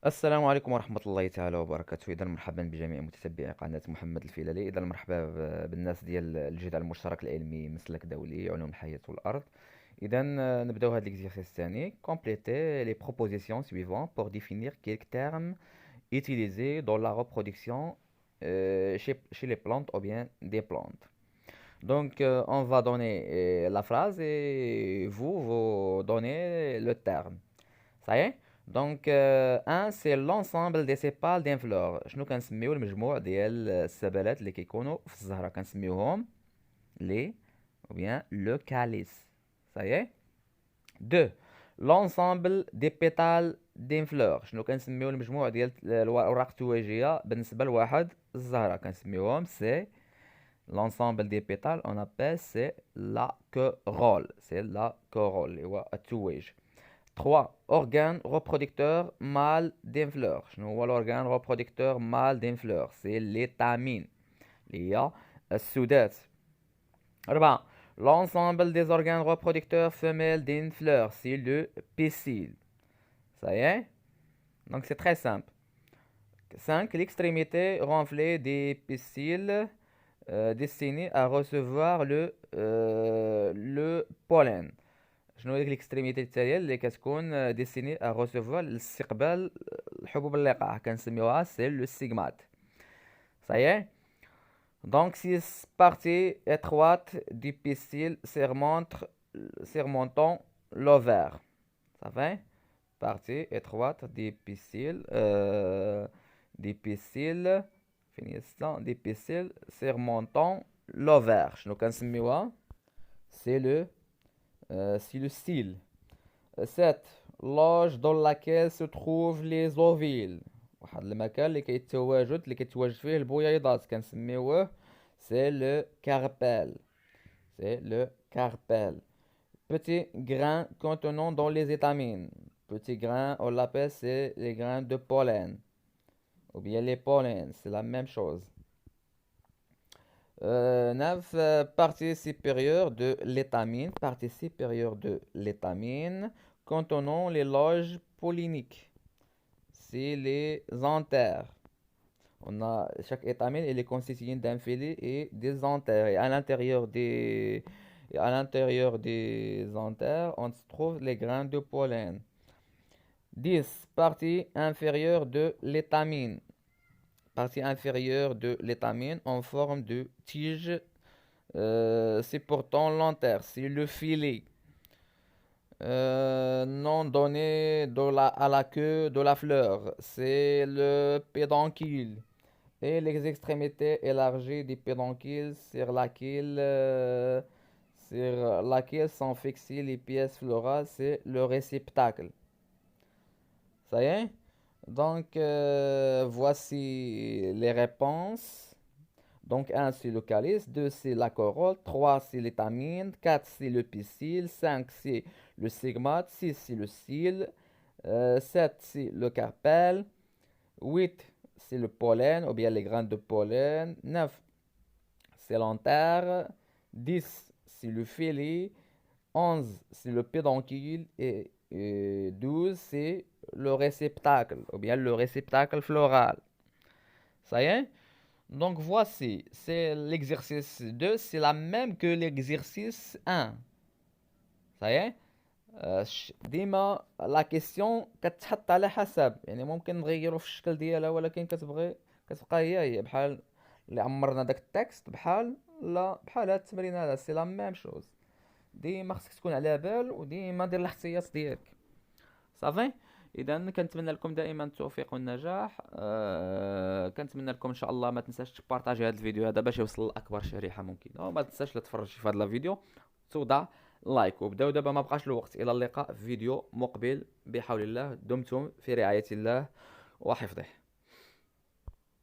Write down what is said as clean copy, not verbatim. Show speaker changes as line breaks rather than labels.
السلام عليكم ورحمة الله تعالى وبركاته. إذا مرحبا بجميع متتبعي قناة محمد الفيلالي. إذا مرحبا بالناس ديال الجدع المشترك العلمي مسلك دولي علوم الحياة والأرض. إذا نبداو هذا l'exercice الثاني. Complétez les propositions suivantes pour définir quelques termes utilisés dans la reproduction chez les plantes ou bien des plantes. Donc, on va donner la phrase et vous donnez le terme. Ça y est. Donc, un c'est l'ensemble des sépales d'un fleur. شنو كنسميو المجموع ديال السبالات اللي كيكونوا في الزهرة كنسميوهم les ou bien le calice. Ça y est. 2 l'ensemble des pétales d'une fleur. شنو كنسميو المجموع ديال الأوراق التويجية بالنسبة لواحد الزهرة كنسميوهم c'est l'ensemble des pétales on appelle c'est la corolle. C'est la corolle اللي هو التويج. 3 organes reproducteurs mâles d'une fleur. شنو هو l'organe reproducteur mâle d'une fleur? C'est l'étamine اللي هي السودات. 4 l'ensemble des organes reproducteurs femelles d'une fleur. C'est le pécile. Ça y est? Donc c'est très simple. 5 l'extrémité renflée des péciles destinée à recevoir le pollen. شنو هي الاكستريميتي التاليه اللي كتكون ديستيني ا ريسيفوار لاستقبال الحبوب اللقاح كنسميوها سي لو سيغمات. صايي دونك 6 parties étroites du pistil surmontant l'ovaire. Ça va partie étroite du pistil surmontant l'ovaire. شنو كنسميوها c'est le style. 7 loge dans laquelle se trouvent les ovules. واحد المكان اللي كيتواجد فيه البويضات كنسميوه c'est le carpel. C'est le carpel. Petit grain contenant dans les étamines. Petit grain, on l'appelle c'est les grains de pollen. Ou bien les pollens, c'est la même chose. 9 partie supérieure de l'étamine. Partie supérieure de l'étamine contenant les loges polliniques. C'est les anthères. On a chaque étamine elle est constituée d'un filet et des anthères. Et à l'intérieur des anthères, on se trouve les grains de pollen. 10 partie inférieure de l'étamine. Partie inférieure de l'étamine en forme de tige supportant l'anther, c'est le filet. Nom donné à la queue de la fleur, c'est le pédoncule. Et les extrémités élargies du pédoncule sur laquelle sont fixées les pièces florales, c'est le réceptacle. Ça y est? Donc, voici les réponses. Donc, 1, c'est le calice. 2, c'est la corolle. 3, c'est l'étamine. 4, c'est le pistil. 5, c'est le stigmate. 6, c'est le cil. 7, c'est le carpel. 8, c'est le pollen ou bien les graines de pollen. 9, c'est l'anther. 10, c'est le filet. 11, c'est le pédoncule. Et 12, c'est le réceptacle ou bien le réceptacle floral. Ça y est? Donc voici, c'est l'exercice 2, c'est la même que l'exercice 1. Ça y est? ديما لا كيسيون كتحط على حسب يعني ممكن نغيرو في الشكل ديالها ولكن كتبقى هي بحال اللي عمرنا داك التكست بحال لا بحال هاد التمرين هذا سي لا ميم شوز. ديما خصك تكون على بال وديما دير الاحتياط ديالك. صافي. اذا كنتمنى لكم دائما التوفيق والنجاح. كنتمنى لكم ان شاء الله ما تنساش تبارطاجي هذا الفيديو هذا باش يوصل لاكبر شريحه ممكنه وما تنساش لا تفرج في هذا الفيديو توضع لايك وبداو دابا ما بقاش الوقت. الى اللقاء في فيديو مقبل بحول الله. دمتم في رعايه الله وحفظه.